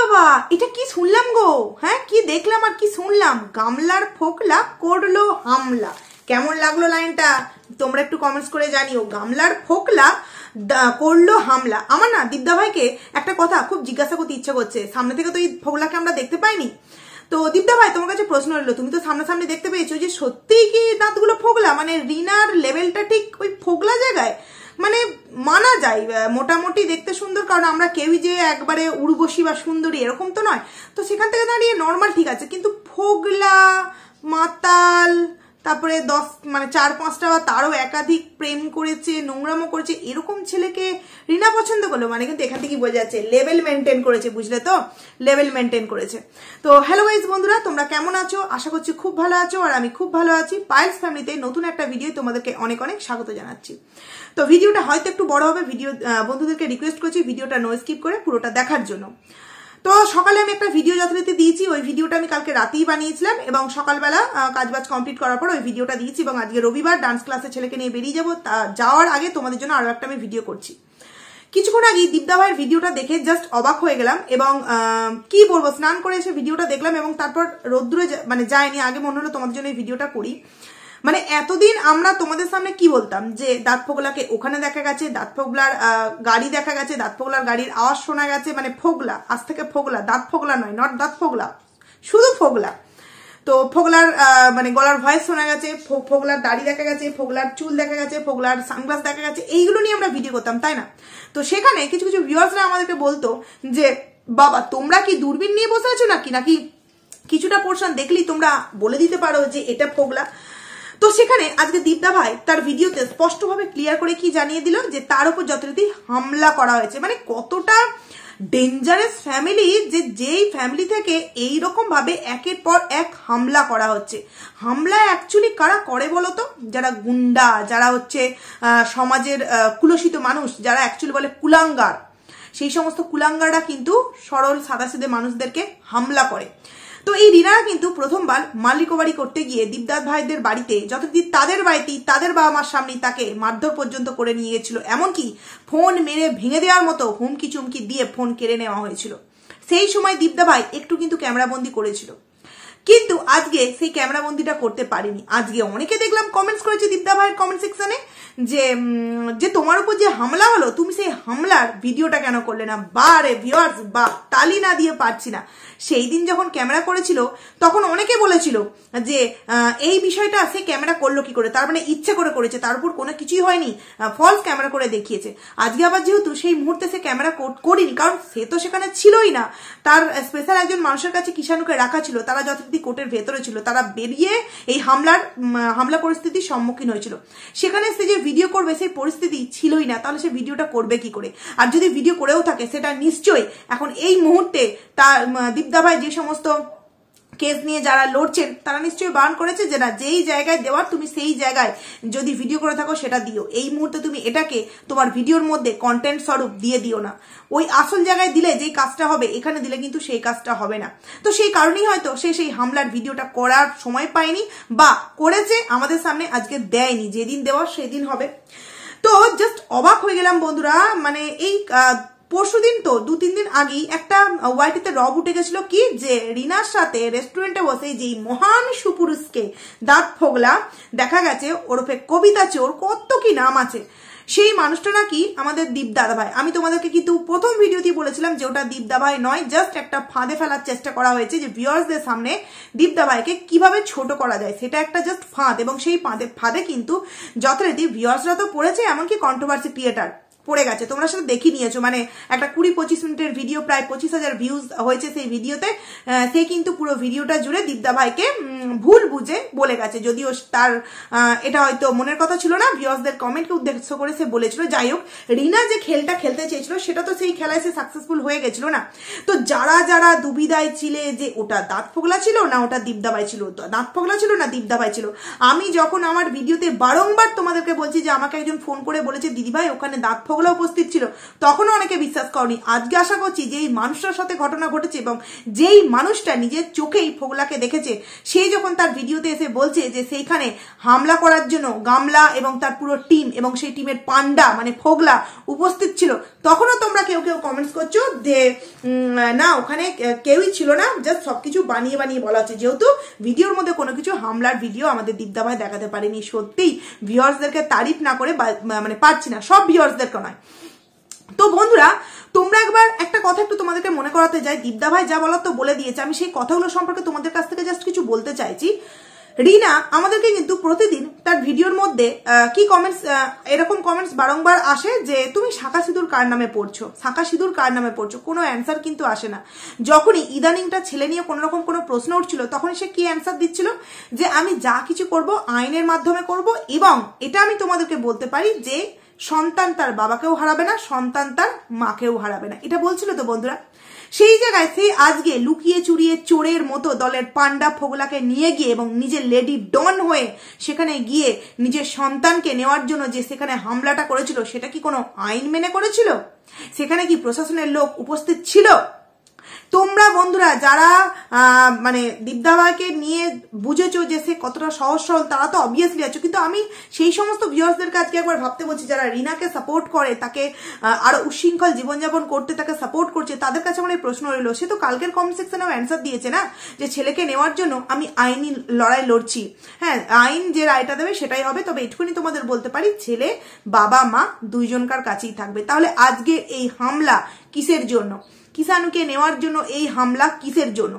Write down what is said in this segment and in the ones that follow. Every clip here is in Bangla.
বাবা, এটা কি শুনলাম গো? হ্যাঁ, কি দেখলাম আর কি শুনলাম? গামলার ফোকলা করলো হামলা। কেমন লাগলো লাইনটা তোমরা একটু কমেন্টস করে জানিও। গামলার ফোকলা করলো হামলা। আমার না দীপদা ভাইকে একটা কথা খুব জিজ্ঞাসা করতে ইচ্ছা করছে। সামনে থেকে তো এই ফোকলাকে আমরা দেখতে পাইনি। তো দীপদা ভাই, তোমার কাছে প্রশ্ন রইলো, তুমি তো সামনাসামনি দেখতে পেয়েছো, যে সত্যিই কি দাঁতগুলো ফোকলা? মানে রিনার লেভেলটা ঠিক ওই ফোকলা জায়গায়, মানে মানা যায় মোটামুটি দেখতে সুন্দর, কারণ আমরা কেউই যে একবারে উর্বশী বা সুন্দরী এরকম তো নয়। তো সেখান থেকে দাঁড়িয়ে নর্মাল ঠিক আছে, কিন্তু ফোগলা, মাতাল, তারপরে 4-5টা বা তারও একাধিক প্রেম করেছে, নোংরামো করেছে, এরকম ছেলেকে রিনা পছন্দ করলো। মানে কিন্তু এখান থেকে বোঝা যাচ্ছে লেভেল মেনটেন করেছে, বুঝলে তো? লেভেল মেনটেন করেছে। তো হ্যালো গাইজ বন্ধুরা, তোমরা কেমন আছো? আশা করছি খুব ভালো আছো, আর আমি খুব ভালো আছি। পায়েলস ফ্যামিলিতে নতুন একটা ভিডিও তোমাদেরকে অনেক অনেক স্বাগত জানাচ্ছি। তো ভিডিওটা হয়তো একটু বড় হবে, বন্ধুদেরকে রিকোয়েস্ট করছি ভিডিওটা নো স্কিপ করে পুরোটা দেখার জন্য। তো সকালে আমি একটা ভিডিও যথারীতি দিয়েছি, ওই ভিডিওটা আমি কালকে রাতেই বানিয়েছিলাম এবং সকালবেলা কাজবাজ কমপ্লিট করার পর ওই ভিডিওটা দিয়েছি, এবং আজকে রবিবার ডান্স ক্লাসে ছেলেকে নিয়ে বেরিয়ে যাবো। যাওয়ার আগে তোমাদের জন্য আরো একটা আমি ভিডিও করছি। কিছুক্ষণ আগে দীপদা ভাইয়ের ভিডিওটা দেখে জাস্ট অবাক হয়ে গেলাম, এবং কি বলবো, স্নান করে এসে ভিডিওটা দেখলাম এবং তারপর রোদ্দুরে মানে যায়নি, আগে মনে হলো তোমাদের জন্য এই ভিডিওটা করি। মানে এতদিন আমরা তোমাদের সামনে কি বলতাম, যে দাঁত ফোগলাকে ওখানে দেখা গেছে, দাঁত ফোগলার গাড়ি দেখা গেছে, দাঁত ফোগলার গাড়ির আওয়াজ শোনা গেছে, মানে ফোগলা, আজ থেকে ফোগলা, দাঁত ফোগলা নয়, নট দাঁত ফোগলা, শুধু ফোগলা। তো ফোগলার মানে গলার ভয়েস শোনা গেছে, ফোগলার দাড়ি দেখা গেছে, ফোগলার চুল দেখা গেছে, ফোগলার সানগ্লাস দেখা গেছে, এইগুলো নিয়ে আমরা ভিডিও করতাম, তাই না? তো সেখানে কিছু কিছু ভিউয়ার্সরা আমাদেরকে বলতো যে বাবা, তোমরা কি দূরবীন নিয়ে বসে আছো নাকি কিছুটা পোর্শন দেখলেই তোমরা বলে দিতে পারো যে এটা ফোগলা। তো সেখানে আজকে দীপদা ভাই তার ভিডিওতে স্পষ্টভাবে ক্লিয়ার করে কি জানিয়ে দিল, যে তার উপর যথারীতি হামলা করা হয়েছে। মানে কতটা ডেঞ্জারাস ফ্যামিলি, যে যেই ফ্যামিলি থেকে এইরকম ভাবে একের পর এক হামলা করা হচ্ছে। হামলা অ্যাকচুয়ালি কারা করে বলতো? যারা গুন্ডা, যারা হচ্ছে সমাজের কুলসিত মানুষ, যারা অ্যাকচুয়ালি বলে কুলাঙ্গার, সেই সমস্ত কুলাঙ্গাররা কিন্তু সরল সাদাসিধে মানুষদেরকে হামলা করে। তো এই রিনারা কিন্তু প্রথমবার মাল রিকভারি করতে গিয়ে দীপদাস ভাইদের বাড়িতে, যতদিন তাদের বাড়িতেই তাদের বাবা মার সামনেই তাকে মারধর পর্যন্ত করে নিয়ে গেছিল, এমনকি ফোন মেরে ভেঙে দেওয়ার মতো হুমকি চুমকি দিয়ে ফোন কেড়ে নেওয়া হয়েছিল। সেই সময় দীপদা ভাই একটু কিন্তু ক্যামেরাবন্দি করেছিল, কিন্তু আজকে সেই ক্যামেরাবন্দিটা করতে পারিনি। আজকে অনেকে দেখলাম কমেন্টস করেছে দীপদা ভাইয়ের কমেন্ট সেকশনে, যে তোমার উপর যে হামলা হলো, তুমি সেই হামলার ভিডিওটা কেন করলে না? বারে ভিউয়ার্স, বা তালি না দিয়ে পারছি না। সেই দিন যখন ক্যামেরা করেছিল তখন অনেকে বলেছিল যে এই বিষয়টা সে ক্যামেরা করলো কি করে, তার মানে ইচ্ছে করে করেছে, তার উপর কোনো কিছুই হয়নি, ফলস ক্যামেরা করে দেখিয়েছে। আজকে আবার যেহেতু সেই মুহূর্তে সে ক্যামেরা করিনি, কারণ সে তো সেখানে ছিলই না, তার স্পেশাল একজন মানুষের কাছে কিষাণুকে রাখা ছিল, তারা যথারীতি কোর্টের ভেতরে ছিল, তারা বেরিয়ে এই হামলা পরিস্থিতির সম্মুখীন হয়েছিল। সেখানে সে যে ভিডিও করবে সেই পরিস্থিতি ছিলই না, তাহলে সে ভিডিওটা করবে কি করে? আর যদি ভিডিও করেও থাকে, সেটা নিশ্চয়ই এখন এই মুহূর্তে তার দীপদা ভাই যে সমস্ত কেস নিয়ে যারা লড়ছেন, তারা নিশ্চয়ই বারণ করেছে যে না, যেই জায়গায় দেওয়ার তুমি সেই জায়গায় যদি ভিডিও করে থাকো সেটা দিও। এই মুহূর্তে তুমি এটাকে তোমার ভিডিওর মধ্যে কন্টেন্ট স্বরূপ দিয়ে দিও না। ওই আসল জায়গায় দিলে যেই কাজটা হবে, এখানে দিলে কিন্তু সেই কাজটা হবে না। তো সেই কারণেই হয়তো সে সেই হামলার ভিডিওটা করার সময় পায়নি, বা করেছে আমাদের সামনে আজকে দেয়নি, যেদিন দেওয়ার সেদিন হবে। তো জাস্ট অবাক হয়ে গেলাম বন্ধুরা। মানে এই পরশুদিন তো 2-3 দিন আগেই একটা ওয়াইটিতে রব উঠে গেছিল কি, যে রিনার সাথে রেস্টুরেন্টে বসে যেই মহান সুপুরুষকে দাঁত ফোগলা দেখা গেছে, ওরফে কবিতা চোর, কত কি নাম আছে, সেই মানুষটা নাকি আমাদের দীপদাদা ভাই। আমি তোমাদেরকে কিন্তু প্রথম ভিডিওতেই বলেছিলাম যে ওটা দীপদা ভাই নয়, জাস্ট একটা ফাঁদে ফেলার চেষ্টা করা হয়েছে, যে ভিউয়ার্সদের সামনে দীপদা ভাইকে কিভাবে ছোট করা যায়, সেটা একটা জাস্ট ফাঁদ। এবং সেই ফাঁদে কিন্তু যথারীতি ভিউয়ার্সরা তো পড়েছে, এমনকি কন্ট্রোভার্সি ক্রিয়েটার পড়ে গেছে। তোমরা সেটা দেখে নিয়েছো, মানে একটা 20-25 মিনিটের ভিডিও, প্রায় 25,000 ভিউজ হয়েছে সেই ভিডিওতে। সে কিন্তু পুরো ভিডিওটা জুড়ে দীপদা ভাইকে ভুল বুঝে বলে গেছে, যদিও তার এটা হয়তো মনের কথা ছিল না, ভিউয়ার্সদের কমেন্টকে উদ্দেশ্য করে সে বলেছিল। যাই হোক, রিনা যে খেলটা খেলতে চেয়েছিল সেটা তো সেই খেলায় সে সাকসেসফুল হয়ে গেছিল না। তো যারা যারা দুবিধায় ছিলে যে ওটা দাঁত ফোগলা ছিল না ওটা দীপদা ভাই ছিল, দাঁত ফোগলা ছিল না দীপদা ভাই ছিল, আমি যখন আমার ভিডিওতে বারংবার তোমাদেরকে বলছি যে আমাকে একজন ফোন করে বলেছে দিদি ভাই ওখানে দাঁত ফোগলা উপস্থিত ছিল, তখনও অনেকে বিশ্বাস করনি। আজকে আশা করছি যে এই মানুষটার সাথে ঘটনা ঘটেছে এবং যেই মানুষটা নিজের চোখেই ফোগলাকে দেখেছে, সেই যখন তার ভিডিওতে এসে বলছে যে সেইখানে হামলা করার জন্য গামলা এবং তার পুরো টিম এবং সেই টিমের পান্ডা মানে ফোগলা উপস্থিত ছিল, তখনও তোমরা কেউ কেউ কমেন্টস করছো যে না ওখানে কেউই ছিল না, জাস্ট সবকিছু বানিয়ে বানিয়ে বলা হচ্ছে, যেহেতু ভিডিওর মধ্যে কোনো কিছু হামলার ভিডিও আমাদের দীপদা ভাই দেখাতে পারেনি। সত্যিই ভিউয়ার্সদেরকে তারিফ না করে মানে পারছি না, সব ভিউয়ার্সদেরকে নয়। তো বন্ধুরা তোমরা একবার একটা কথা একটু তোমাদেরকে মনে করাতে যাই, দীপদা ভাই যা বলার তো বলে দিয়েছে, আমি সেই কথাগুলো সম্পর্কে তোমাদের কাছ থেকে জাস্ট কিছু বলতে চাইছি। রিনা আমাদেরকে কিন্তু প্রতিদিন তার ভিডিওর মধ্যে কি কমেন্টস, এরকম কমেন্টস বারংবার আসে যে তুমি শাঁখা সিঁদুর কার নামে পড়ছো, শাঁখা সিঁদুর কার নামে পড়ছো, কোনো অ্যান্সার কিন্তু আসে না। যখনই ইদানিংটা ছেলে নিয়ে কোনো রকম কোনো প্রশ্ন উঠছিল তখন সে কি অ্যান্সার দিচ্ছিল যে আমি যা কিছু করব আইনের মাধ্যমে করব, এবং এটা আমি তোমাদেরকে বলতে পারি যে সন্তান তার বাবাকেও হারাবে না, সন্তান তার মাকেও হারাবে না, এটা বলছিল তো বন্ধুরা। সেই জায়গায় সে আজকে লুকিয়ে চুরিয়ে চোরের মতো দলের পান্ডা ফোগলাকে নিয়ে গিয়ে এবং নিজের লেডি ডন হয়ে সেখানে গিয়ে নিজের সন্তানকে নেওয়ার জন্য যে সেখানে হামলাটা করেছিল, সেটা কি কোনো আইন মেনে করেছিল? সেখানে কি প্রশাসনের লোক উপস্থিত ছিল? তোমরা বন্ধুরা যারা মানে দীপদা ভাইকে নিয়ে বুঝেছো যে সে কতটা সহজ সরল, তারা তো অবভিয়াসলি আছো, কিন্তু আমি সেই সমস্ত ভিউয়ার্সদেরকে আজকে একবার ভাবতে বলছি যারা রিনাকে সাপোর্ট করে, তাকে আরো উশৃঙ্খল জীবনযাপন করতে তাকে সাপোর্ট করছে, তাদের কাছে আমার এই প্রশ্ন রইল, সে তো কালকের কমেন্ট সেকশনেও অ্যান্সার দিয়েছে না যে ছেলেকে নেওয়ার জন্য আমি আইনি লড়াই লড়ছি। হ্যাঁ, আইন যে রায়টা দেবে সেটাই হবে, তবে এটুকুনি তোমাদের বলতে পারি ছেলে বাবা মা দুইজনকার কাছেই থাকবে। তাহলে আজকে এই হামলা কিসের জন্য? কিষানুকে নেওয়ার জন্য এই হামলা কিসের জন্য?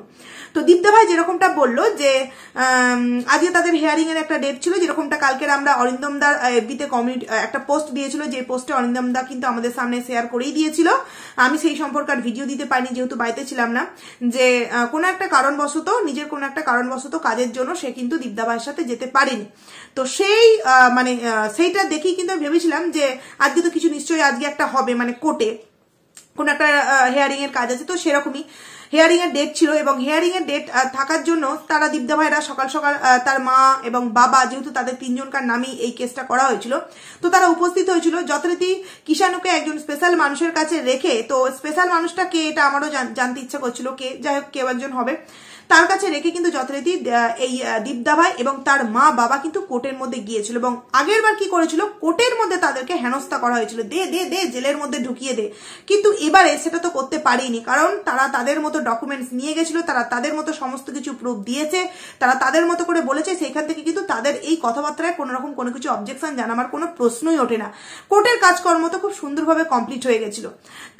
তো দীপদা ভাই যেরকমটা বললো যে আজকে তাদের হিয়ারিং এর একটা ডেট ছিল, যেরকমটা কালকের আমরা অরিন্দমদার এফবিতে কমিউনিটি একটা পোস্ট দিয়েছিল, যে পোস্টে অরিন্দমদা কিন্তু আমাদের সামনে শেয়ার করেই দিয়েছিল। আমি সেই সম্পর্কে আর ভিডিও দিতে পারিনি যেহেতু বাড়িতে ছিলাম না, যে কোনো একটা কারণবশত, নিজের কোনো একটা কারণবশত কাজের জন্য সে কিন্তু দীপদা ভাইয়ের সাথে যেতে পারেনি। তো সেই মানে সেইটা দেখেই কিন্তু আমি ভেবেছিলাম যে আজকে তো কিছু নিশ্চয়ই আজকে একটা হবে, মানে কোর্টে কোন একটা হিয়ারিং এর কাজ আছে, তো সেরকমই হিয়ারিং এর ডেট ছিল, এবং হিয়ারিং এর ডেট থাকার জন্য তারা দীপদা ভাইরা সকাল সকাল তার মা এবং বাবা, যেহেতু তাদের তিনজনকার নামই এই কেসটা করা হয়েছিল, তো তারা উপস্থিত হয়েছিল। যথারীতি কিষানুকে একজন স্পেশাল মানুষের কাছে রেখে, তো স্পেশাল মানুষটা কে এটা আমারও জানতে ইচ্ছা করছিল, কে যাই হোক কেউ একজন হবে, তার কাছে রেখে কিন্তু যথারীতি এই দীপদা ভাই এবং তার মা বাবা কিন্তু কোর্টের মধ্যে গিয়েছিল, এবং আগের বার কি করেছিল, কোর্টের মধ্যে তাদেরকে হেনস্থা করা হয়েছিল, দে দে দে জেলের মধ্যে ঢুকিয়ে দে। কিন্তু এবারে সেটা তো করতে পারেনি, কারণ তারা তাদের মতো ডকুমেন্টস নিয়ে গেছিল, তারা তাদের মতো সমস্ত কিছু প্রুফ দিয়েছে, তারা তাদের মতো করে বলেছে, সেইখান থেকে কিন্তু তাদের এই কথাবার্তায় কোনো রকম কোনো কিছু অবজেকশন জানাবার কোনো প্রশ্নই ওঠে না। কোর্টের কাজকর্ম তো খুব সুন্দরভাবে কমপ্লিট হয়ে গেছিল।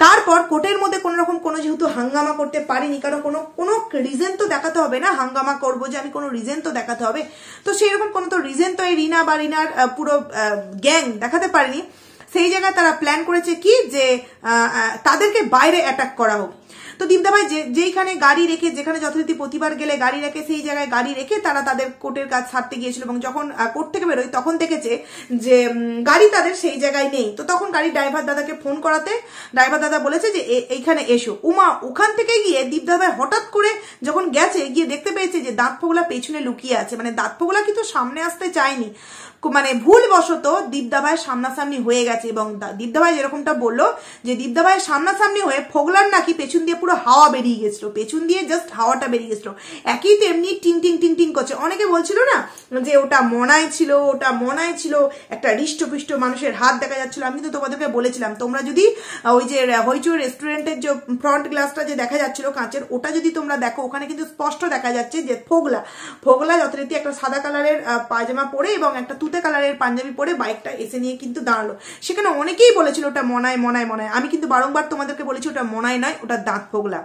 তারপর কোর্টের মধ্যে কোনো রকম কোনো যেহেতু হাঙ্গামা করতে পারিনি, কারণ কোনো রিজন তো দেখাতে হবে না, হাঙ্গামা করবো যে আমি কোনো রিজন তো দেখাতে হবে, তো সেই রকম কোনো তো রিজন তো এই রিনা বা রিনার পুরো গ্যাং দেখাতে পারেনি। সেই জায়গায় তারা প্ল্যান করেছে কি যে তাদেরকে বাইরে অ্যাটাক করা হোক। তো দীপদা ভাই যেইখানে গাড়ি রেখে, যেখানে যথারীতি প্রতিবার গেলে গাড়ি রেখে, সেই জায়গায় গাড়ি রেখে তারা তাদের কোর্টের কাজ ছাড়তে গিয়েছিল, এবং যখন কোর্ট থেকে বেরোয় তখন দেখেছে যে গাড়ি তাদের সেই জায়গায় নেই। তো তখন গাড়ির ড্রাইভার দাদাকে ফোন করাতে ড্রাইভার দাদা বলেছে যে এইখানে এসো। ওখান থেকে গিয়ে দীপদা ভাই হঠাৎ করে যখন গেছে, গিয়ে দেখতে পেয়েছে যে দাঁত ফোগলা পেছনে লুকিয়ে আছে, মানে দাঁত ফোগলা কিন্তু সামনে আসতে চায়নি, মানে ভুলবশত দীপদা ভাইয়ের সামনাসামনি হয়ে গেছে। এবং দীপদা ভাই যেরকমটা বললো যে দীপদা ভাইয়ের সামনাসামনি হয়ে ফোগলার নাকি পেছন দিয়ে পুরো হাওয়া বেরিয়ে গেছিল, পেছন দিয়ে জাস্ট হাওয়াটা বেরিয়ে গেছিল, একই তেমনি টিং টিং টিং টিং করছে। অনেকে বলছিল না যে ওটা মনায় ছিল, ওটা মনায় ছিল, একটা হৃষ্টপুষ্ট মানুষের হাত দেখা যাচ্ছিল। আমি কিন্তু তোমাদেরকে বলেছিলাম, তোমরা যদি ওই যে হইচই রেস্টুরেন্টের যে ফ্রন্ট গ্লাসটা যে দেখা যাচ্ছিল কাঁচের, ওটা যদি তোমরা দেখো, ওখানে কিন্তু স্পষ্ট দেখা যাচ্ছে যে ফোগলা যথারীতি একটা সাদা কালারের পায়জামা পরে এবং একটা তুতে কালারের পাঞ্জাবি পরে বাইকটা এসে নিয়ে কিন্তু দাঁড়ালো। সেখানে অনেকেই বলেছিল ওটা মনায় মনায় মনায়, আমি কিন্তু বারংবার তোমাদেরকে বলেছি ওটা মনায় নয়, ওটা দাঁত ফোগলা।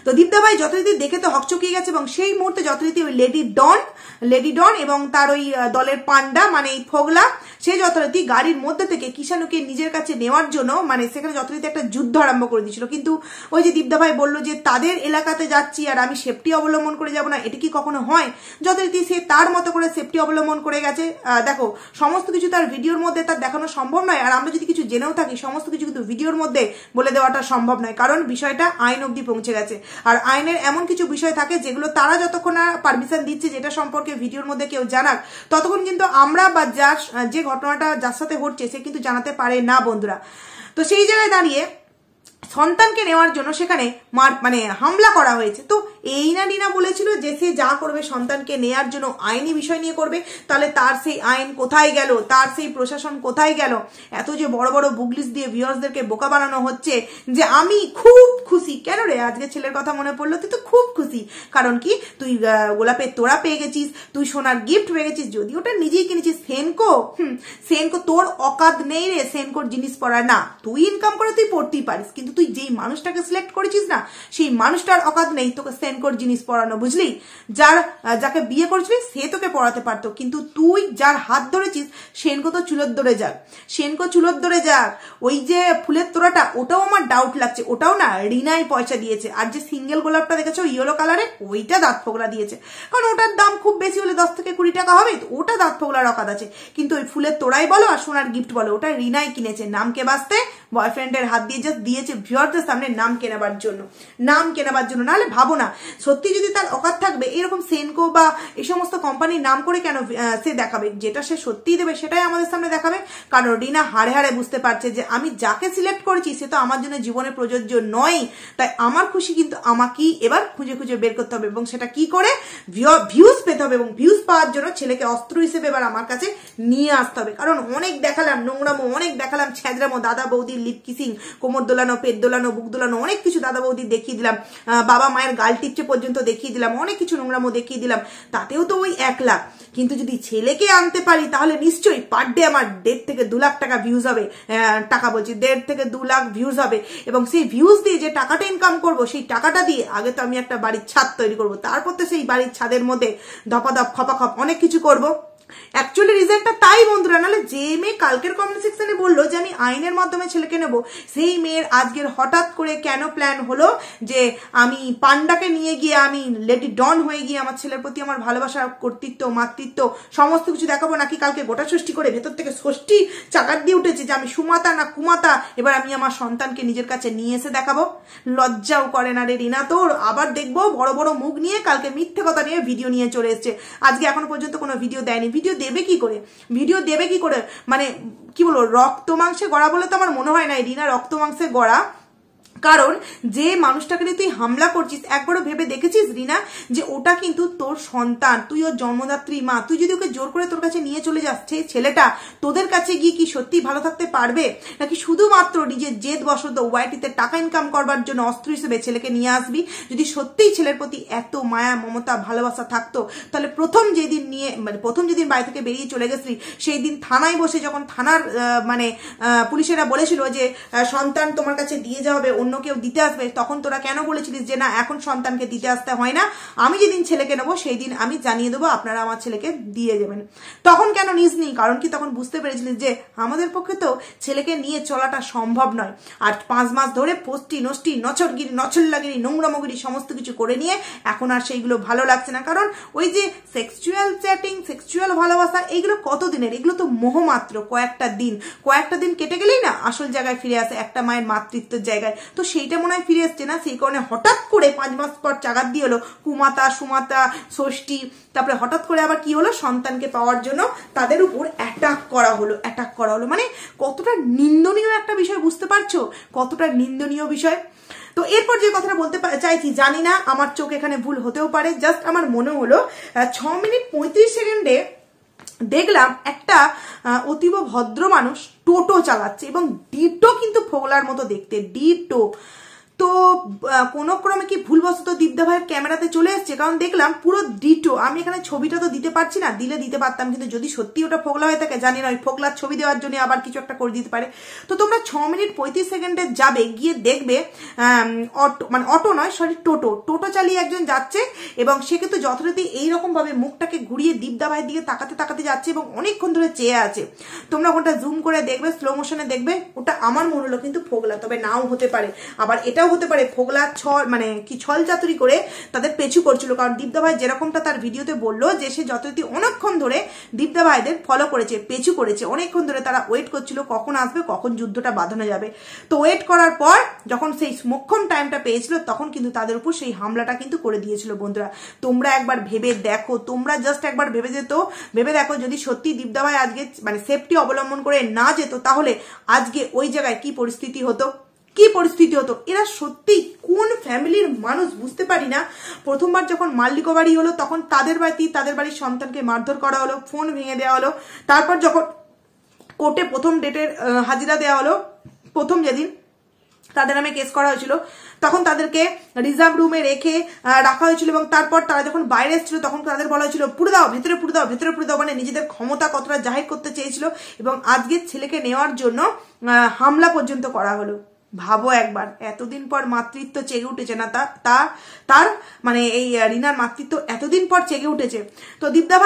তো দীপদা ভাই যথারীতি দেখে তো হকচকিয়ে গেছে, এবং সেই মুহূর্তে যথারীতি ওই লেডি ডন এবং তার ওই দলের পান্ডা মানে এই ফোগলা, সে যথারীতি গাড়ির মধ্যে থেকে কিষানুকে নিজের কাছে নেওয়ার জন্য মানে সেখানে যথারীতি একটা যুদ্ধ আরম্ভ করে দিয়েছিল। কিন্তু ওই যে দীপদা ভাই বললো যে তাদের এলাকাতে যাচ্ছি আর আমি সেফটি অবলম্বন করে যাব না, এটি কি কখনো হয়? যথারীতি সে তার মতো করে সেফটি অবলম্বন করে গেছে। দেখো সমস্ত কিছু তার ভিডিওর মধ্যে তার দেখানো সম্ভব নয়, আর আমরা যদি কিছু জেনেও থাকি সমস্ত কিছু কিন্তু ভিডিওর মধ্যে বলে দেওয়াটা সম্ভব নয়, কারণ বিষয়টা আইন অবধি পৌঁছে গেছে। আর আইনের এমন কিছু বিষয় থাকে যেগুলো তারা যতক্ষণ না পারমিশন দিচ্ছে যেটা সম্পর্কে ভিডিওর মধ্যে কেউ জানাক, ততক্ষণ কিন্তু আমরা বা যে ঘটনাটা যার সাথে ঘটছে সে কিন্তু জানাতে পারে না বন্ধুরা। তো সেই জায়গায় দাঁড়িয়ে সন্তানকে নেওয়ার জন্য সেখানে মানে হামলা করা হয়েছে। তো এই না রিনা বলেছিল যে সে যা করবে সন্তানকে নেয়ার জন্য আইনি বিষয় নিয়ে করবে, তাহলে তার সেই আইন কোথায় গেল, তার সেই প্রশাসন কোথায় গেল? এত যে বড় বড় বুকলিস দিয়ে ভিউয়ার্সদেরকে বোকা বানানো হচ্ছে যে আমি খুব খুশি। কেন রে আজকে ছেলের কথা মনে পড়লো? তুই তো খুব খুশি, কারণ কি তুই গোলাপের তোড়া পেয়ে গেছিস, তুই সোনার গিফট পেয়ে গেছিস, যদি ওটা নিজেই কিনেছিস। সেনকো তোর অকাদ নেই রে সেনকোর জিনিস পড়ার। না, তুই ইনকাম করে তুই পড়তেই পারিস, কিন্তু তুই যেই মানুষটাকে সিলেক্ট করেছিস না, সেই মানুষটার অকাদ নেই তোকে সেনকোর জিনিস পড়ানো, বুঝলি? যাকে বিয়ে করেছিলিস সে তোকে পড়াতে পারতো, কিন্তু তুই যার হাত ধরেছিস সেনকো তো চুলোর ধরে যাক, সেনকো চুলোর ধরে যাক। ওই যে ফুলের তোড়াটা, ওটাও আমার ডাউট লাগছে, ওটাও না রিনাই পয়সা দিয়েছে। আর যে সিঙ্গেল গোলাপটা দেখেছো ইয়েলো কালারে, ওইটা দাঁত ফোগলা দিয়েছে, কারণ ওটার দাম খুব বেশি হলে 10 থেকে 20 টাকা হবে, ওটা দাঁত ফোগলার অকাদ আছে। কিন্তু ওই ফুলের তোড়াই বলো আর সোনার গিফট বলো, ওটা রিনাই কিনেছে নামকে বাঁচতে, বয়ফ্রেন্ডের হাত দিয়ে জাস্ট দিয়েছে ভিউয়ারদের সামনে নাম কেনাবার জন্য, নাহলে ভাবো না সত্যি যদি তার অকাদ থাকবে এরকম সেনকো বা এই সমস্ত কোম্পানির নাম করে কেন সে দেখাবে? যেটা সে সত্যিই দেবে সেটাই আমাদের সামনে দেখাবে, কারণ রিনা হাড়ে হাড়ে বুঝতে পারছে যে আমি যাকে সিলেক্ট করেছি সে তো আমার জন্য জীবনে প্রযোজ্য নয়। তাই আমার খুশি কিন্তু আমাকেই এবার খুঁজে খুঁজে বের করতে হবে, এবং সেটা কি করে? ভিউজ পেতে হবে, এবং ভিউজ পাওয়ার জন্য ছেলেকে অস্ত্র হিসেবে এবার আমার কাছে নিয়ে আসতে হবে। কারণ অনেক দেখালাম নোংরামো, অনেক দেখালাম ছ্যাঁচড়ামো, দাদা বৌদির লিপ কিসিং, কোমর দোলানো, পেট দোলানো, বুক দোলানো, অনেক কিছু দাদা বৌদি দেখিয়ে দিলাম, বাবা মায়ের গাল টিপচে পর্যন্ত দেখিয়ে দিলাম, অনেক কিছু নোংরামো দেখিয়ে দিলাম, তাতেও তো ওই 1 লাখ। কিন্তু যদি ছেলেকে আনতে পারি তাহলে নিশ্চয়ই পার ডে আমার 1.5 থেকে 2 লাখ টাকা ভিউজ হবে, 1.5 থেকে 2 লাখ ভিউজ হবে, এবং সেই ভিউজ দিয়ে যে টাকাটা ইনকাম করবো সেই টাকাটা দিয়ে আগে তো আমি একটা বাড়ির ছাদ তৈরি করবো, তারপর তো সেই বাড়ির ছাদের মধ্যে ধপাধপ খপাখপ অনেক কিছু করবো। অ্যাকচুয়ালি রিজনটা তাই বন্ধুরা, নাহলে যে মেয়ে কালকের কমেন্ট সেকশনে বললো যে আমি আইনের মাধ্যমে ছেলেকে নেবো, সেই মেয়ের আজকের হঠাৎ করে কেন প্ল্যান হলো যে আমি পান্ডাকে নিয়ে গিয়ে আমি লেডি ডন হয়ে গিয়ে আমার ছেলের প্রতি আমার ভালোবাসা, কর্তৃত্ব, মাতৃত্ব সমস্ত কিছু দেখাবো, নাকি কালকে গোটা ষষ্ঠী করে ভেতর থেকে ষষ্ঠী চাকার দিয়ে উঠেছে যে আমি সুমাতা না কুমাতা, এবার আমি আমার সন্তানকে নিজের কাছে নিয়ে এসে দেখাবো? লজ্জাও করে না রে রিনা তোর? আবার দেখবো বড় বড় মুখ নিয়ে কালকে মিথ্যে কথা নিয়ে ভিডিও নিয়ে চলে এসছে, আজকে এখনো পর্যন্ত কোনো ভিডিও দেয়নি। ভিডিও দেবে কি করে? মানে কি বলবো, রক্ত মাংসে গড়া বলে তো আমার মনে হয় না রিনা রক্ত মাংসে গড়া, কারণ যে মানুষটাকে নিয়ে তুই হামলা করছিস একবারও ভেবে দেখেছিস রিনা যে ওটা কিন্তু তোর সন্তান, তুই ওর জন্মদাত্রী মা, তুই যদি ওকে জোর করে তোর কাছে নিয়ে চলে যাস, সেই ছেলেটা তোদের কাছে গিয়ে কি সত্যি ভালো থাকতে পারবে? নাকি শুধুমাত্র নিজের জেদ বশত ওয়াইটিতে টাকা ইনকাম করবার জন্য অস্ত্র হিসেবে ছেলেকে নিয়ে আসবি? যদি সত্যিই ছেলের প্রতি এত মায়া, মমতা, ভালোবাসা থাকতো, তাহলে প্রথম যেদিন বাড়ি থেকে বেরিয়ে চলে গেছিলি সেই দিন থানায় বসে, যখন থানার পুলিশেরা বলেছিল যে সন্তান তোমার কাছে দিয়ে যাওয়া হবে, অন্য কেউ দিতে আসবে, তখন তোরা কেন বলেছিলিস যে না এখন সন্তানকে দিতে আসতে হয় না, আমি যেদিন ছেলেকে নেবো সেই দিন আমি জানিয়ে দেবো আপনারা আমার ছেলেকে দিয়ে যাবেন? তখন কেন নিসনি? কারণ কি তখন বুঝতে পেরেছিলিস যে আমাদের পক্ষে তো ছেলেকে নিয়ে চলাটা সম্ভব নয়, আর 5 মাস ধরে পোস্টি নষ্টি নছরগিরি নছল্লাগিরি নোংরামগিরি সমস্ত কিছু করে নিয়ে এখন আর সেইগুলো ভালো লাগছে না। কারণ ওই যে সেক্সুয়াল চ্যাটিং, সেক্সুয়াল ভালোবাসা, এইগুলো কতদিনের? এগুলো তো মোহমাত্র, কয়েকটা দিন কেটে গেলেই না আসল জায়গায় ফিরে আসে, একটা মায়ের মাতৃত্বের জায়গায়। তো সেইটা মনে হয় ফিরে এসছে না, সেই কারণে হঠাৎ করে 5 মাস পর চাগাত দিয়ে হলো কুমাতা, সুমাতা, ষষ্ঠী, তারপরে হঠাৎ করে আবার কি হলো, সন্তানকে পাওয়ার জন্য তাদের উপর অ্যাটাক করা হলো। মানে কতটা নিন্দনীয় একটা বিষয়, বুঝতে পারছো? কতটা নিন্দনীয় বিষয়। তো এরপর যে কথাটা বলতে চাইছি, জানি না আমার চোখ এখানে ভুল হতেও পারে, জাস্ট আমার মনে হলো 6 মিনিট 35 সেকেন্ডে দেখলাম একটা অতীব ভদ্র মানুষ টোটো চালাচ্ছে, এবং ডিটো কিন্তু ফোগলার মতো দেখতে, ডিটো। তো কোনো ক্রমে কি ভুলবশত দীপদা ভাইয়ের ক্যামেরাতে চলে এসছে, কারণ দেখলাম পুরো ডিটো। আমি এখানে ছবিটা তো দিতে পারছি না, দিতে পারতাম, কিন্তু যদি সত্যি ওটা ফোগলা হয়ে থাকে, জানি না ওই ফোগলার ছবি দেওয়ার জন্য আবার কিছু একটা করে দিতে পারে। তো তোমরা 6 মিনিট 35 সেকেন্ডে যাবে, গিয়ে দেখবে অটো নয়, সরি টোটো চালিয়ে একজন যাচ্ছে, এবং সে কিন্তু যথারীতি এইরকম ভাবে মুখটাকে ঘুরিয়ে দীপদা ভাইয়ের দিকে তাকাতে যাচ্ছে, এবং অনেকক্ষণ ধরে চেয়ে আছে। তোমরা ওটা জুম করে দেখবে, স্লো মোশনে দেখবে, ওটা আমার মনে হলো কিন্তু ফোগলা, তবে নাও হতে পারে। আবার এটাও হতে পারে ফোগলা ছল চাতুরি করে তাদের পেছু করছিল, কারণ দীপদা ভাই যেরকমটা তার ভিডিওতে বললো যে সে যথারীতি অনেকক্ষণ ধরে দীপদা ভাইদের ফলো করেছে, পেছু করেছে, অনেকক্ষণ ধরে তারা ওয়েট করছিল কখন আসবে, কখন যুদ্ধটা বাঁধানো যাবে। তো ওয়েট করার পর যখন সেই মোক্ষম টাইমটা পেয়েছিল, তখন কিন্তু তাদের উপর সেই হামলাটা কিন্তু করে দিয়েছিল। বন্ধুরা তোমরা একবার ভেবে দেখো, তোমরা জাস্ট একবার ভেবে দেখো, যদি সত্যি দীপদা ভাই আজকে সেফটি অবলম্বন করে না যেত, তাহলে আজকে ওই জায়গায় কি পরিস্থিতি হতো। কি পরিস্থিতি হতো। এরা সত্যি কোন ফ্যামিলির মানুষ বুঝতে পারি না। প্রথমবার যখন মাল রিকভারি হলো তখন তাদের বাড়ির সন্তানকে মারধর করা হলো, ফোন ভেঙে দেওয়া হলো। তারপর যখন কোর্টে প্রথম ডেটের হাজিরা দেওয়া হলো, প্রথম যেদিন তাদের নামে কেস করা হয়েছিল, তখন তাদেরকে রিজার্ভ রুমে রেখে রাখা হয়েছিল এবং তারপর তারা যখন বাইরে এসেছিল তখন তাদের বলা হয়েছিল পুড়ে দাও, ভেতরে পুড়ে দাও, ভেতরে পুড়ে দাও, মানে নিজেদের ক্ষমতা কতটা জাহির করতে চেয়েছিল। এবং আজকে ছেলেকে নেওয়ার জন্য হামলা পর্যন্ত করা হলো। ভাবো একবার, এতদিন পর মাতৃত্ব জেগে উঠেছে না তার মানে এই রিনার মাতৃত্ব এতদিন পর জেগে উঠেছে। তো দীপদা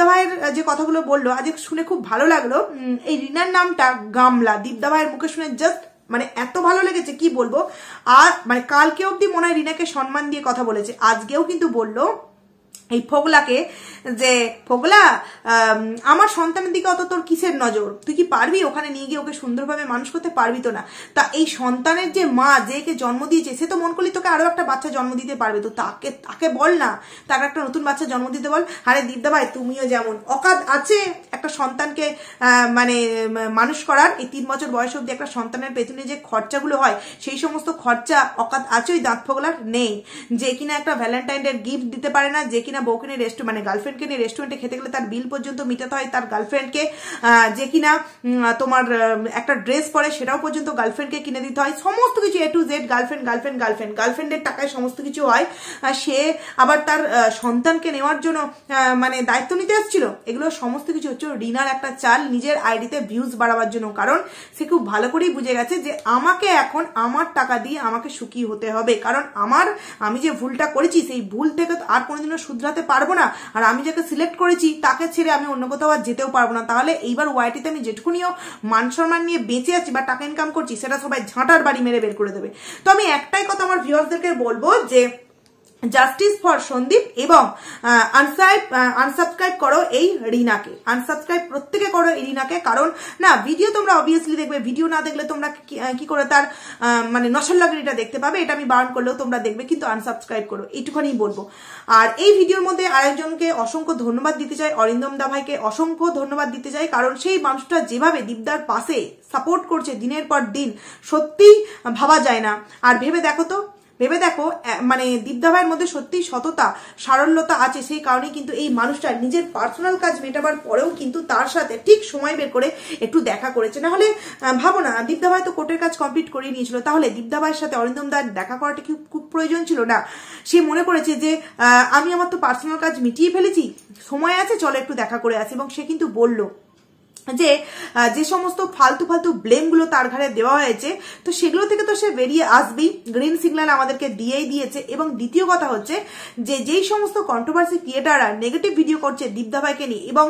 ভাইয়ের যে কথাগুলো বললো আজ শুনে খুব ভালো লাগলো। এই রিনার নামটা গামলা, দীপদা ভাইয়ের মুখে শুনে জাস্ট মানে এত ভালো লেগেছে কি বলবো। আর মানে কালকে অব্দি মনে হয় রিনাকে সম্মান দিয়ে কথা বলেছে, আজকেও কিন্তু বললো এই ফোগলাকে যে ফোগলা আমার সন্তানের দিকে অত তোর কিসের নজর, তুই কি পারবি ওখানে নিয়ে গিয়ে ওকে সুন্দরভাবে মানুষ করতে পারবি তো না। তা এই সন্তানের যে মা যেকে জন্ম দিয়েছে সে তো মন করলি তোকে আরো একটা বাচ্চা জন্ম দিতে পারবে, তো তাকে বল না, তাকে একটা নতুন বাচ্চা জন্ম দিতে বল। আরে দীপদা ভাই তুমিও যেমন অকাত আছে একটা সন্তানকে মানে মানুষ করার, এই 3 বছর বয়স অব্দি একটা সন্তানের পেছনে যে খরচাগুলো হয় সেই সমস্ত খরচা অকাত আছে ওই দাঁত ফোগলার নেই। যে কিনা একটা ভ্যালেন্টাইন ডে গিফট দিতে পারে না, যে কিনা বউকে নিয়ে মানে গার্লফ্রেন্ডকে নিয়ে রেস্টুরেন্টে খেতে গেলে তার বিল পর্যন্ত মিটাতে হয় তার গার্লফ্রেন্ডকে, যে কিনা তোমার একটা ড্রেস পরে সেটাও পর্যন্ত গার্লফ্রেন্ডকে কিনে দিতে হয়, সমস্ত কিছু A to Z গার্লফ্রেন্ডের টাকায় সমস্ত কিছু হয়। সে আবার তার সন্তানকে নেওয়ার জন্য মানে দায়িত্ব নিতে আসছিল। এগুলো সমস্ত কিছু হচ্ছে রিনার একটা চাল নিজের আইডিতে ভিউজ বাড়াবার জন্য, কারণ সে খুব ভালো করেই বুঝে গেছে যে আমাকে এখন আমার টাকা দিয়ে আমাকে সুখী হতে হবে, কারণ আমি যে ভুলটা করেছি সেই ভুল থেকে আর কোনোদিনও শুধরাতে পারবো না। আর আমি যাকে সিলেক্ট করেছি তাকে ছেড়ে আমি অন্য কোথাও আর যেতেও পারবো না। তাহলে এইবার ওয়াইটিতে আমি যেটুকুনিও মান সম্মান নিয়ে বেঁচে আছি বা টাকা ইনকাম করছি সেটা সবাই ঝাঁটার বাড়ি মেরে বের করে দেবে। তো আমি একটাই কথা আমার ভিউয়ার্সদেরকে বলবো যে জাস্টিস ফর সন্দীপ এবং আনসাবস্ক্রাইব করো এই রিনাকে, আনসাবস্ক্রাইব প্রত্যেকে করো এই রিনাকে। কারণ না ভিডিও তোমরা অবভিয়াসলি দেখবে, ভিডিও না দেখলে তোমরা কি করে তার মানে নশাল্লাগিরিটা দেখতে পাবে, এটা আমি বারণ করলেও তোমরা দেখবে, কিন্তু আনসাবস্ক্রাইব করো এইটুখানি বলবো। আর এই ভিডিওর মধ্যে আরেকজনকে অসংখ্য ধন্যবাদ দিতে চাই, অরিন্দম দা ভাইকে অসংখ্য ধন্যবাদ দিতে চাই, কারণ সেই মানুষটা যেভাবে দীপদার পাশে সাপোর্ট করছে দিনের পর দিন সত্যি ভাবা যায় না। আর ভেবে দেখো মানে দীপদা ভাইয়ের মধ্যে সত্যি সততা সারল্যতা আছে, সেই কারণে কিন্তু এই মানুষটা নিজের পার্সোনাল কাজ মেটাবার পরেও কিন্তু তার সাথে ঠিক সময় বের করে একটু দেখা করেছে। না হলে ভাবো না, দীপদা ভাই তো কোর্টের কাজ কমপ্লিট করে নিয়েছিল, তাহলে দীপদা ভাইয়ের সাথে অরিন্দম দার দেখা করাটা কি খুব প্রয়োজন ছিল না? সে মনে করেছে যে আমি আমার তো পার্সোনাল কাজ মিটিয়ে ফেলেছি, সময় আছে চলো একটু দেখা করে আসি। এবং সে কিন্তু বললো যে সমস্ত ফালতু ব্লেমগুলো তার ঘাড়ে দেওয়া হয়েছে তো সেগুলো থেকে তো সে বেরিয়ে আসবেই, গ্রিন সিগন্যাল আমাদেরকে দিয়েই দিয়েছে। এবং দ্বিতীয় কথা হচ্ছে যে যেই সমস্ত কন্ট্রোভার্সি ক্রিয়েটাররা নেগেটিভ ভিডিও করছে দীপদা ভাইকে নিয়ে এবং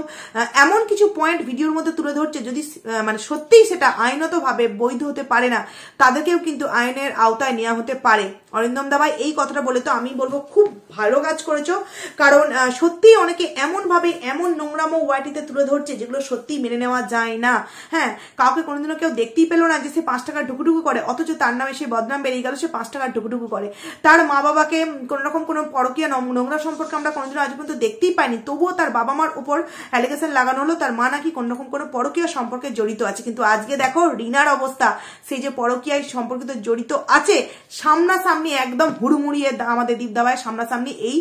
এমন কিছু পয়েন্ট ভিডিওর মধ্যে তুলে ধরছে যদি মানে সত্যিই সেটা আইনতভাবে বৈধ হতে পারে না, তাদেরকেও কিন্তু আইনের আওতায় নেওয়া হতে পারে। অরিন্দম দা ভাই এই কথাটা বলে তো আমি বলবো খুব ভালো কাজ করেছো, কারণ সত্যিই অনেকে এমনভাবে এমন নোংরামো ওয়াইটিতে তুলে ধরছে যেগুলো সত্যি মেনে নেওয়া যায় না। হ্যাঁ, কাউকে কোনোদিনও কেউ দেখতেই পেলো না যে সে 5 টাকার ঢুকুঢুকু করে, অথচ তার নামে সে বদনাম বেরিয়ে গেল, সে 5 টাকার ঢুকুঢুকু করে। তার মা বাবাকে কোন রকম কোনো পরকীয়া নোংরা সম্পর্কে আমরা কোনোদিনও আজ পর্যন্ত দেখতেই পাইনি, তবুও তার বাবা মার উপর অ্যালিগেশন লাগানো হলো তার মা নাকি কোন রকম কোনো পরকীয়া সম্পর্কে জড়িত আছে। কিন্তু আজকে দেখো রিনার অবস্থা, সেই যে পরকীয়ায় সম্পর্কিত জড়িত আছে সামনাসামনি একদম হুড়মুড়িয়ে আমাদের দীপদা ভাই সামনাসামনি এই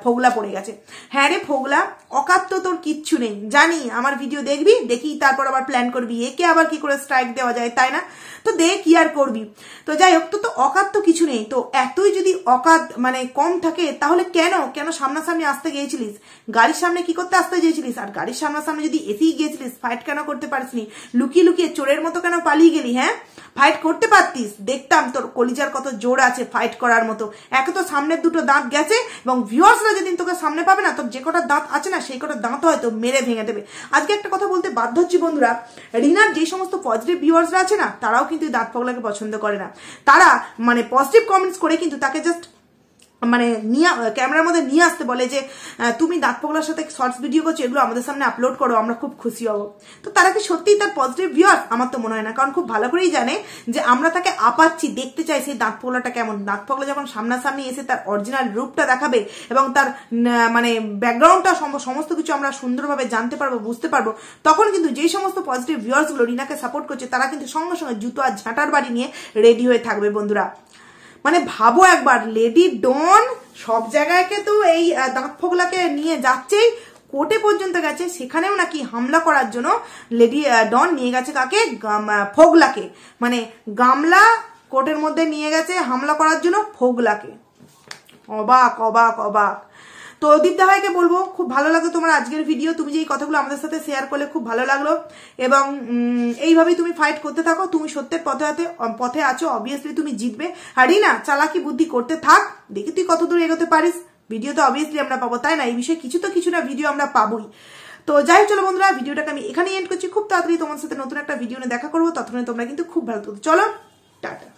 ফোগলা পড়ে গেছে। হ্যাঁ রে ফোগলা, অকাত্য তোর কিচ্ছু নেই, জানি আমার ভিডিও দেখবি, দেখি তারপর আবার প্ল্যান করবি একে আবার কি করে স্ট্রাইক দেওয়া যায়, তাই না? তো দেখ কি আর করবি। তো যাই হোক, তো অকাত্য কিছু নেই, তো এতই যদি অকাত মানে কম থাকে তাহলে কেন সামনাসামনি আসতে গিয়েছিলিস? গাড়ির সামনে কি করতে আসতে গিয়েছিলিস? আর গাড়ির সামনাসামনি যদি এসেই গিয়েছিলিস ফাইট কেন করতে পারিসনি? লুকিয়ে চোরের মতো কেন পালিয়ে গেলি? হ্যাঁ, ফাইট করতে পারতিস, দেখতাম তোর কলিজার কত জোর আছে ফাইট করার মতো। একে তো সামনের দুটো দাঁত গেছে এবং ভিউয়ার্সরা যেদিন তোকে সামনে পাবে না, তোর যে কটা দাঁত আছে না সেই কটা দাঁত হয়তো মেরে ভেঙে দেবে। আজকে একটা কথা বলতে বাধ্য হচ্ছি বন্ধুরা, রিনার যে সমস্ত পজিটিভ ভিউয়ার্সরা আছে না তারাও কিন্তু দাঁত পগলাকে পছন্দ করে না, তারা মানে পজিটিভ কমেন্টস করে কিন্তু তাকে জাস্ট মানে ক্যামেরার মধ্যে নিয়ে আসতে বলে যে তুমি দাঁত পগলার সাথে শর্টস ভিডিও করছো, এগুলো আমাদের সামনে আপলোড করো, আমরা খুব খুশি হব। তো তারা কি সত্যিই তার পজিটিভ ভিউয়ার? আমার তো মনে হয় না, কারণ খুব ভালো করেই জানে যে আমরা তাকে আপাচ্ছি, দেখতে চাই সেই দাঁত পগলাটা কেমন। দাঁত পগলা যখন সামনাসামনি এসে তার অরিজিনাল রূপটা দেখাবে এবং তার মানে ব্যাকগ্রাউন্ডটা সমস্ত কিছু আমরা সুন্দরভাবে জানতে পারবো, বুঝতে পারবো, তখন কিন্তু যেই সমস্ত পজিটিভ ভিউয়ার্স গুলো রিনাকে সাপোর্ট করছে তারা কিন্তু সঙ্গে সঙ্গে জুতো আর ঝাঁটার বাড়ি নিয়ে রেডি হয়ে থাকবে বন্ধুরা। মানে ভাবো একবার, লেডি ডন সব জায়গাকে তো এই দাঁত ফোগলাকে নিয়ে যাচ্ছেই, কোর্টে পর্যন্ত গেছে, সেখানেও নাকি হামলা করার জন্য লেডি ডন নিয়ে গেছে কাকে? ফোগলাকে। মানে গামলা কোর্টের মধ্যে নিয়ে গেছে হামলা করার জন্য ফোগলাকে। অবাক অবাক অবাক। তো দীপদা ভাইকে বলবো, খুব ভালো লাগলো তোমার আজকের ভিডিও, তুমি যে এই কথাগুলো আমাদের সাথে শেয়ার করলে খুব ভালো লাগলো, এবং এইভাবেই তুমি ফাইট করতে থাকো, তুমি সত্যের পথে আছো, অবভিয়াসলি তুমি জিতবে। আর না চালাকি বুদ্ধি করতে থাক, দেখি তুই কত দূর এগোতে পারিস। ভিডিও তো অবভিয়াসলি আমরা পাবো, তাই না? এই বিষয়ে কিছু না ভিডিও আমরা পাবোই। তো যাই হোক, চলো বন্ধুরা, ভিডিওটাকে আমি এখানেই এন্ড করছি। খুব তাড়াতাড়ি তোমার সাথে নতুন একটা ভিডিও নিয়ে দেখা করবো, ততক্ষণে তোমরা কিন্তু খুব ভালো থাকো। চলো, টাটা।